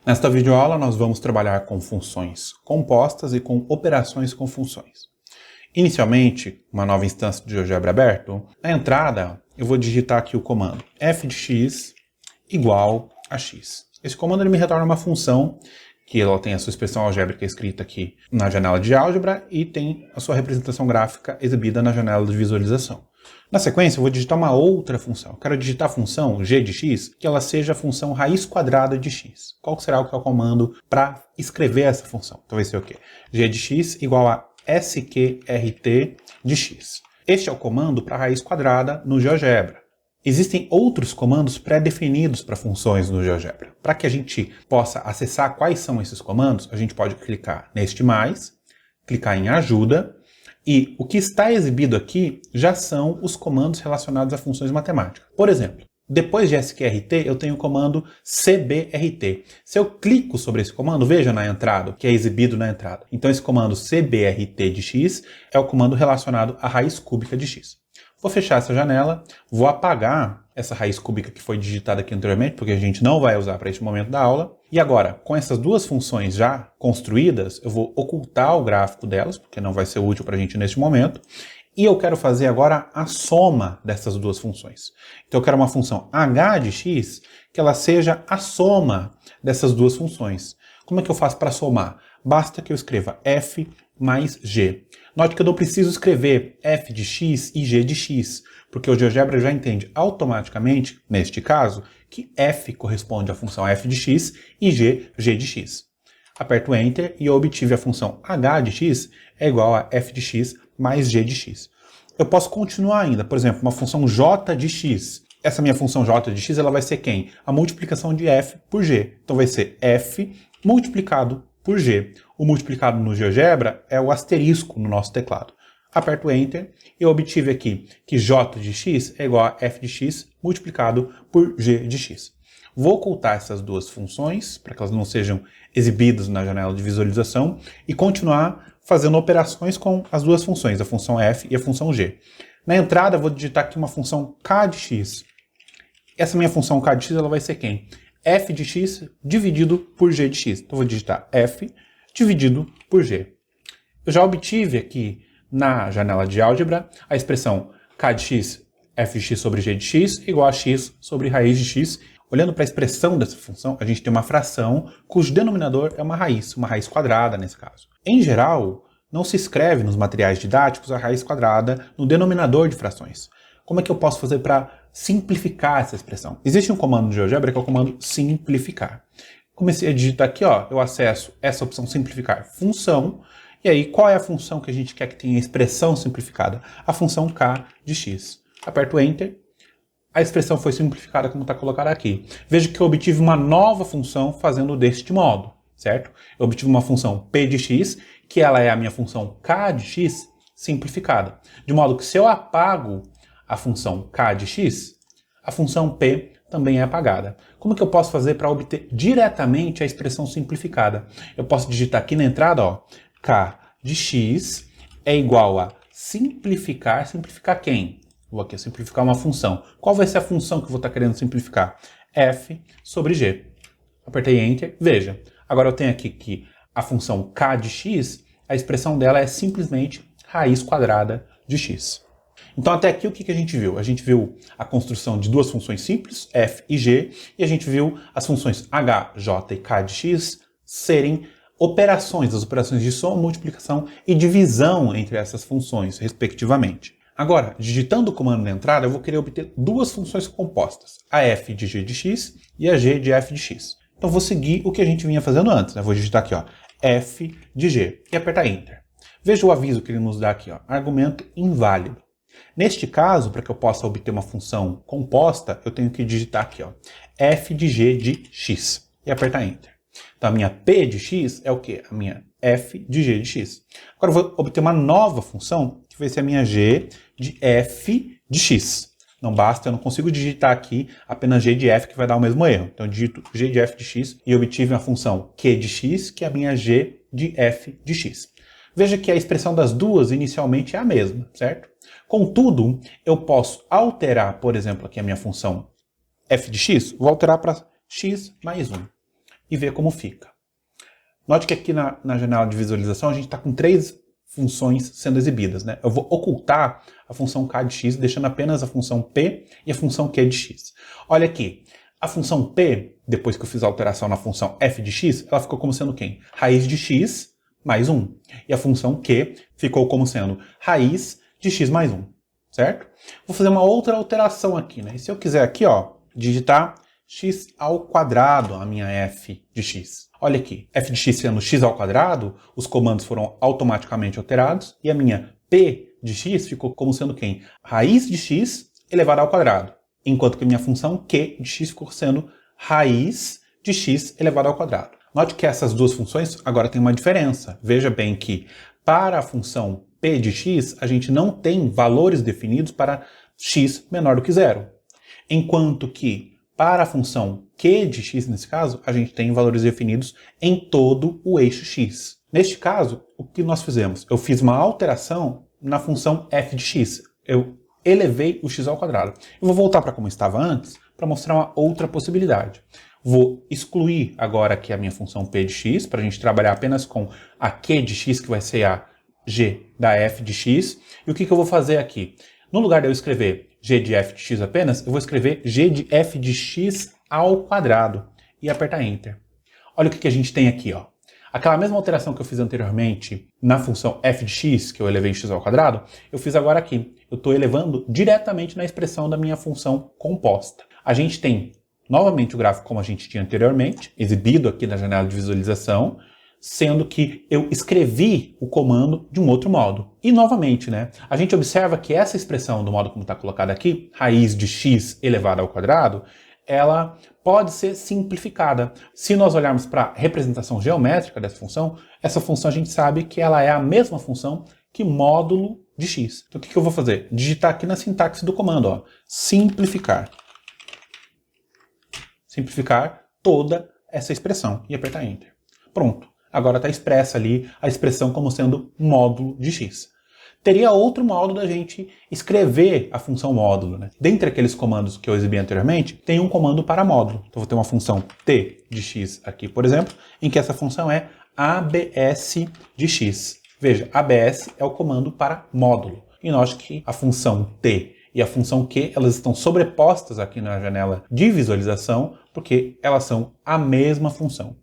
Nesta videoaula nós vamos trabalhar com funções compostas e com operações com funções. Inicialmente, uma nova instância de GeoGebra aberto, na entrada eu vou digitar aqui o comando f de x igual a x. Esse comando ele me retorna uma função que ela tem a sua expressão algébrica escrita aqui na janela de álgebra e tem a sua representação gráfica exibida na janela de visualização. Na sequência, eu vou digitar uma outra função. Eu quero digitar a função g de x, que ela seja a função raiz quadrada de x. Qual será o comando para escrever essa função? Então vai ser o quê? G de x igual a sqrt de x. Este é o comando para raiz quadrada no GeoGebra. Existem outros comandos pré-definidos para funções no GeoGebra. Para que a gente possa acessar quais são esses comandos, a gente pode clicar neste mais, clicar em ajuda, e o que está exibido aqui já são os comandos relacionados a funções matemáticas. Por exemplo, depois de sqrt eu tenho o comando cbrt. Se eu clico sobre esse comando, veja na entrada, que é exibido na entrada. Então esse comando cbrt de x é o comando relacionado à raiz cúbica de x. Vou fechar essa janela, vou apagar essa raiz cúbica que foi digitada aqui anteriormente, porque a gente não vai usar para este momento da aula. E agora, com essas duas funções já construídas, eu vou ocultar o gráfico delas, porque não vai ser útil para a gente neste momento. E eu quero fazer agora a soma dessas duas funções. Então eu quero uma função h de x que ela seja a soma dessas duas funções. Como é que eu faço para somar? Basta que eu escreva f mais g. Note que eu não preciso escrever f de x e g de x, porque o GeoGebra já entende automaticamente, neste caso, que f corresponde à função f de x e g de x. Aperto Enter e eu obtive a função h de x é igual a f de x mais g de x. Eu posso continuar ainda, por exemplo, uma função j de x. Essa minha função j de x ela vai ser quem? A multiplicação de f por g. Então vai ser f multiplicado por g. O multiplicado no GeoGebra é o asterisco no nosso teclado. Aperto Enter e eu obtive aqui que j de x é igual a f de x multiplicado por g de x. Vou ocultar essas duas funções para que elas não sejam exibidas na janela de visualização e continuar fazendo operações com as duas funções, a função f e a função g. Na entrada eu vou digitar aqui uma função k de x. Essa minha função k de x ela vai ser quem? F de x dividido por g de x. Então eu vou digitar f dividido por g. Eu já obtive aqui na janela de álgebra a expressão k de x, f de x sobre g de x igual a x sobre raiz de x. Olhando para a expressão dessa função, a gente tem uma fração cujo denominador é uma raiz quadrada nesse caso. Em geral, não se escreve nos materiais didáticos a raiz quadrada no denominador de frações. Como é que eu posso fazer para simplificar essa expressão? Existe um comando no GeoGebra que é o comando simplificar. Comecei a digitar aqui, ó, eu acesso essa opção simplificar função, e aí qual é a função que a gente quer que tenha a expressão simplificada? A função k de x. Aperto Enter, a expressão foi simplificada como está colocada aqui. Veja que eu obtive uma nova função fazendo deste modo, certo? Eu obtive uma função p de x, que ela é a minha função k de x simplificada. De modo que se eu apago a função k de x, a função p também é apagada. Como que eu posso fazer para obter diretamente a expressão simplificada? Eu posso digitar aqui na entrada, ó, k de x é igual a simplificar quem? Vou aqui simplificar uma função. Qual vai ser a função que eu vou estar querendo simplificar? F sobre g. Apertei Enter. Veja, agora eu tenho aqui que a função k de x, a expressão dela é simplesmente raiz quadrada de x. Então até aqui o que a gente viu? A gente viu a construção de duas funções simples, f e g, e a gente viu as funções h, j e k de x serem operações, as operações de soma, multiplicação e divisão entre essas funções, respectivamente. Agora, digitando o comando na entrada, eu vou querer obter duas funções compostas, a f de g de x e a g de f de x. Então vou seguir o que a gente vinha fazendo antes, né? Vou digitar aqui, ó, f de g e apertar Enter. Veja o aviso que ele nos dá aqui, ó, argumento inválido. Neste caso, para que eu possa obter uma função composta, eu tenho que digitar aqui, ó, f de g de x e apertar Enter. Então a minha p de x é o quê? A minha f de g de x. Agora eu vou obter uma nova função, que vai ser a minha g de f de x. Não basta, eu não consigo digitar aqui apenas g de f, que vai dar o mesmo erro. Então eu digito g de f de x e obtive uma função q de x, que é a minha g de f de x. Veja que a expressão das duas inicialmente é a mesma, certo? Contudo, eu posso alterar, por exemplo, aqui a minha função f de x, vou alterar para x mais 1. e ver como fica. Note que aqui na janela de visualização a gente está com 3 funções sendo exibidas, né? Eu vou ocultar a função k de x, deixando apenas a função p e a função q de x. Olha aqui, a função p, depois que eu fiz a alteração na função f de x, ela ficou como sendo quem? Raiz de x mais 1. E a função q ficou como sendo raiz de x mais 1, certo? Vou fazer uma outra alteração aqui, né? E se eu quiser aqui, ó, digitar x ao quadrado, a minha f de x. Olha aqui, f de x sendo x ao quadrado, os comandos foram automaticamente alterados e a minha p de x ficou como sendo quem? Raiz de x elevado ao quadrado. Enquanto que a minha função q de x ficou sendo raiz de x elevado ao quadrado. Note que essas duas funções agora têm uma diferença. Veja bem que para a função p de x, a gente não tem valores definidos para x menor do que zero. Enquanto que para a função q de x, nesse caso, a gente tem valores definidos em todo o eixo x. Neste caso, o que nós fizemos? Eu fiz uma alteração na função f de x. Eu elevei o x ao quadrado. Eu vou voltar para como estava antes para mostrar uma outra possibilidade. Vou excluir agora aqui a minha função p de x, para a gente trabalhar apenas com a q de x, que vai ser a g da f de x. E o que eu vou fazer aqui? No lugar de eu escrever g de f de x apenas, eu vou escrever g de f de x ao quadrado e apertar Enter. Olha o que a gente tem aqui, ó. Aquela mesma alteração que eu fiz anteriormente na função f de x, que eu elevei x ao quadrado, eu fiz agora aqui. Eu estou elevando diretamente na expressão da minha função composta. A gente tem novamente o gráfico como a gente tinha anteriormente, exibido aqui na janela de visualização, sendo que eu escrevi o comando de um outro modo. E novamente, né, a gente observa que essa expressão, do modo como está colocada aqui, raiz de x elevado ao quadrado, ela pode ser simplificada. Se nós olharmos para a representação geométrica dessa função, essa função a gente sabe que ela é a mesma função que módulo de x. Então o que eu vou fazer? Digitar aqui na sintaxe do comando, ó, simplificar. Simplificar toda essa expressão e apertar Enter. Pronto. Agora está expressa ali a expressão como sendo módulo de x. Teria outro modo da gente escrever a função módulo, né? Dentre aqueles comandos que eu exibi anteriormente, tem um comando para módulo. Então vou ter uma função t de x aqui, por exemplo, em que essa função é abs de x. Veja, abs é o comando para módulo. E note que a função t e a função q, elas estão sobrepostas aqui na janela de visualização, porque elas são a mesma função.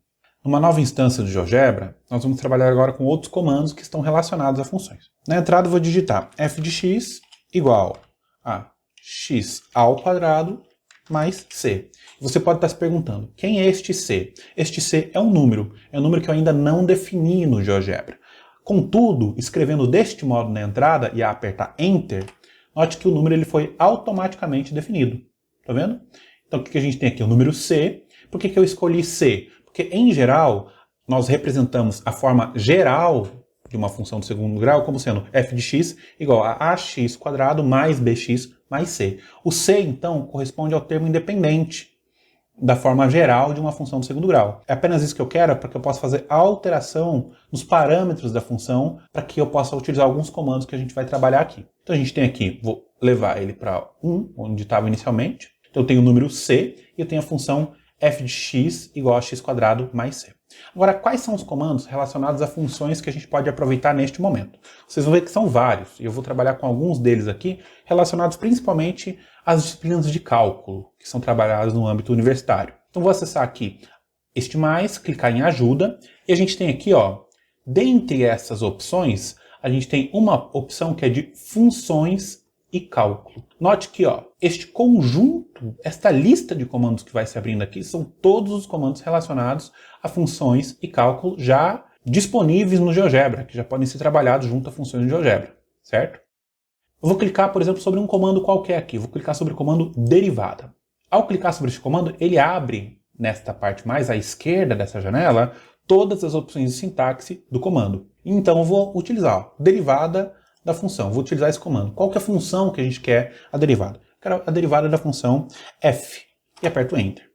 Numa nova instância do GeoGebra, nós vamos trabalhar agora com outros comandos que estão relacionados a funções. Na entrada eu vou digitar f de x igual a x ao quadrado mais c. Você pode estar se perguntando, quem é este c? Este c é um número que eu ainda não defini no GeoGebra. Contudo, escrevendo deste modo na entrada e a apertar Enter, note que o número ele foi automaticamente definido. Tá vendo? Então o que a gente tem aqui? O número c. Por que eu escolhi c? Porque, em geral, nós representamos a forma geral de uma função de segundo grau como sendo f de x igual a ax quadrado mais bx mais c. O c, então, corresponde ao termo independente da forma geral de uma função de segundo grau. É apenas isso que eu quero para que eu possa fazer alteração nos parâmetros da função para que eu possa utilizar alguns comandos que a gente vai trabalhar aqui. Então a gente tem aqui, vou levar ele para 1, onde estava inicialmente. Então eu tenho o número c e eu tenho a função f de x igual a x quadrado mais c. Agora, quais são os comandos relacionados a funções que a gente pode aproveitar neste momento? Vocês vão ver que são vários, e eu vou trabalhar com alguns deles aqui, relacionados principalmente às disciplinas de cálculo, que são trabalhadas no âmbito universitário. Então vou acessar aqui este mais, clicar em ajuda, e a gente tem aqui, ó, dentre essas opções, a gente tem uma opção que é de funções e cálculo. Note que, ó, este conjunto, esta lista de comandos que vai se abrindo aqui, são todos os comandos relacionados a funções e cálculo já disponíveis no GeoGebra, que já podem ser trabalhados junto a funções do GeoGebra, certo? Eu vou clicar, por exemplo, sobre um comando qualquer aqui. Vou clicar sobre o comando derivada. Ao clicar sobre este comando, ele abre, nesta parte mais à esquerda dessa janela, todas as opções de sintaxe do comando. Então eu vou utilizar, ó, derivada da função. Vou utilizar esse comando. Qual que é a função que a gente quer a derivada? Quero a derivada da função f. E aperto Enter.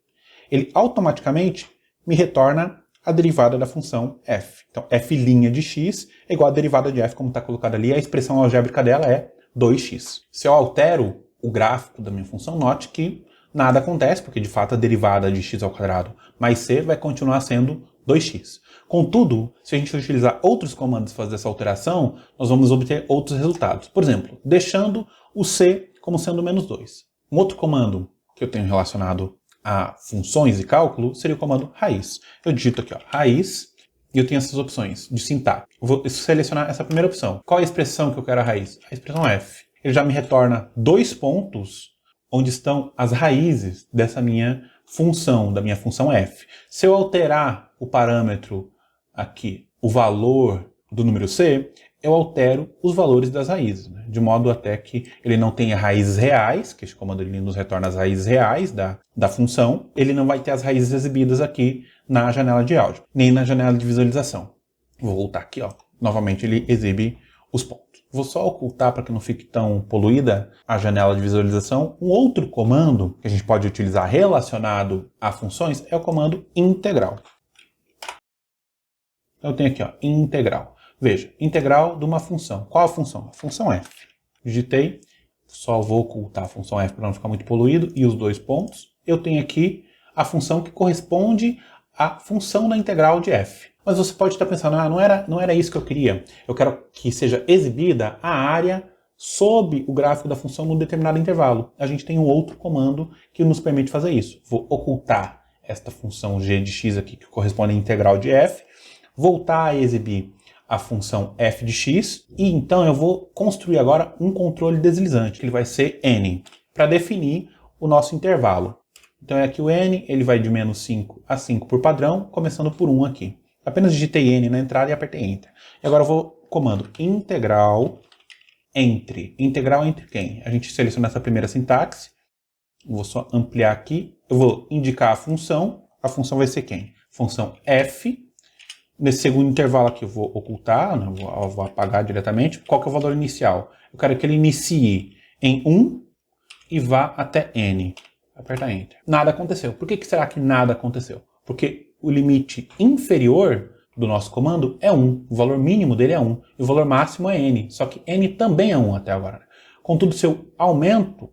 Ele automaticamente me retorna a derivada da função f. Então, f' de x é igual a derivada de f, como está colocado ali. A expressão algébrica dela é 2x. Se eu altero o gráfico da minha função, note que nada acontece, porque de fato a derivada de x ao quadrado mais c vai continuar sendo 2x. Contudo, se a gente utilizar outros comandos para fazer essa alteração, nós vamos obter outros resultados. Por exemplo, deixando o c como sendo menos 2. Um outro comando que eu tenho relacionado a funções e cálculo seria o comando raiz. Eu digito aqui, ó, raiz, e eu tenho essas opções de sintaxe. Eu vou selecionar essa primeira opção. Qual é a expressão que eu quero a raiz? A expressão f. Ele já me retorna 2 pontos onde estão as raízes dessa minha função, da minha função f. Se eu alterar o parâmetro aqui, o valor do número c, eu altero os valores das raízes, né? De modo até que ele não tenha raízes reais, que esse comando ele nos retorna as raízes reais da função, ele não vai ter as raízes exibidas aqui na janela de álgebra, nem na janela de visualização. Vou voltar aqui, ó. Novamente ele exibe os pontos. Vou só ocultar para que não fique tão poluída a janela de visualização. Um outro comando que a gente pode utilizar relacionado a funções é o comando integral. Eu tenho aqui, ó, integral. Veja, integral de uma função. Qual a função? A função f. Digitei, só vou ocultar a função f para não ficar muito poluído, e os 2 pontos. Eu tenho aqui a função que corresponde à função da integral de f. Mas você pode estar pensando, não era isso que eu queria. Eu quero que seja exibida a área sob o gráfico da função num determinado intervalo. A gente tem um outro comando que nos permite fazer isso. Vou ocultar esta função g de x aqui, que corresponde à integral de f, voltar a exibir a função f de x, e então eu vou construir agora um controle deslizante, que ele vai ser n, para definir o nosso intervalo. Então é aqui o n, ele vai de menos 5 a 5 por padrão, começando por 1 aqui. Apenas digitei n na entrada e apertei Enter. E agora eu vou comando integral entre. Integral entre quem? A gente seleciona essa primeira sintaxe, vou só ampliar aqui, eu vou indicar a função vai ser quem? Função f. Nesse segundo intervalo aqui eu vou ocultar, né? Vou apagar diretamente. Qual que é o valor inicial? Eu quero que ele inicie em 1 e vá até n. Aperta Enter. Nada aconteceu. Por que será que nada aconteceu? Porque o limite inferior do nosso comando é 1. O valor mínimo dele é 1. E o valor máximo é n. Só que n também é 1 até agora. Contudo, se eu aumento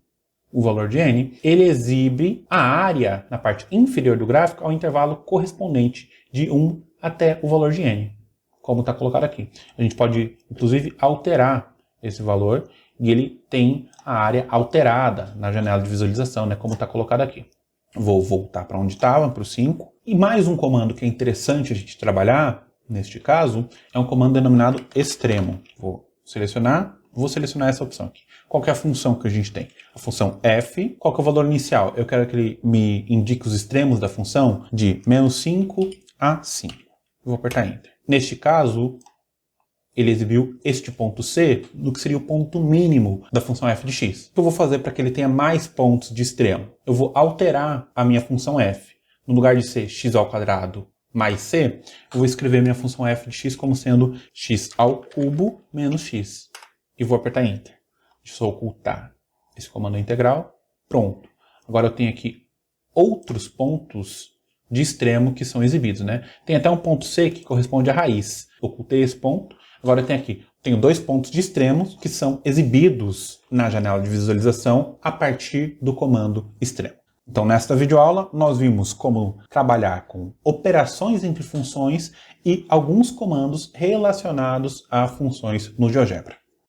o valor de n, ele exibe a área na parte inferior do gráfico ao intervalo correspondente de 1 até o valor de n, como está colocado aqui. A gente pode, inclusive, alterar esse valor e ele tem a área alterada na janela de visualização, né, como está colocado aqui. Vou voltar para onde estava, para o 5. E mais um comando que é interessante a gente trabalhar, neste caso, é um comando denominado extremo. Vou selecionar essa opção aqui. Qual que é a função que a gente tem? A função f. Qual que é o valor inicial? Eu quero que ele me indique os extremos da função de menos 5 a 5. Vou apertar Enter. Neste caso, ele exibiu este ponto C no que seria o ponto mínimo da função f de x. O que eu vou fazer para que ele tenha mais pontos de extremo? Eu vou alterar a minha função f. No lugar de ser x ao quadrado mais c, eu vou escrever minha função f de x como sendo x ao cubo menos x. E vou apertar Enter. Deixa eu só ocultar esse comando integral. Pronto. Agora eu tenho aqui outros pontos de extremo que são exibidos, né? Tem até um ponto C que corresponde à raiz. Ocultei esse ponto. Agora tenho 2 pontos de extremos que são exibidos na janela de visualização a partir do comando extremo. Então, nesta videoaula, nós vimos como trabalhar com operações entre funções e alguns comandos relacionados a funções no GeoGebra.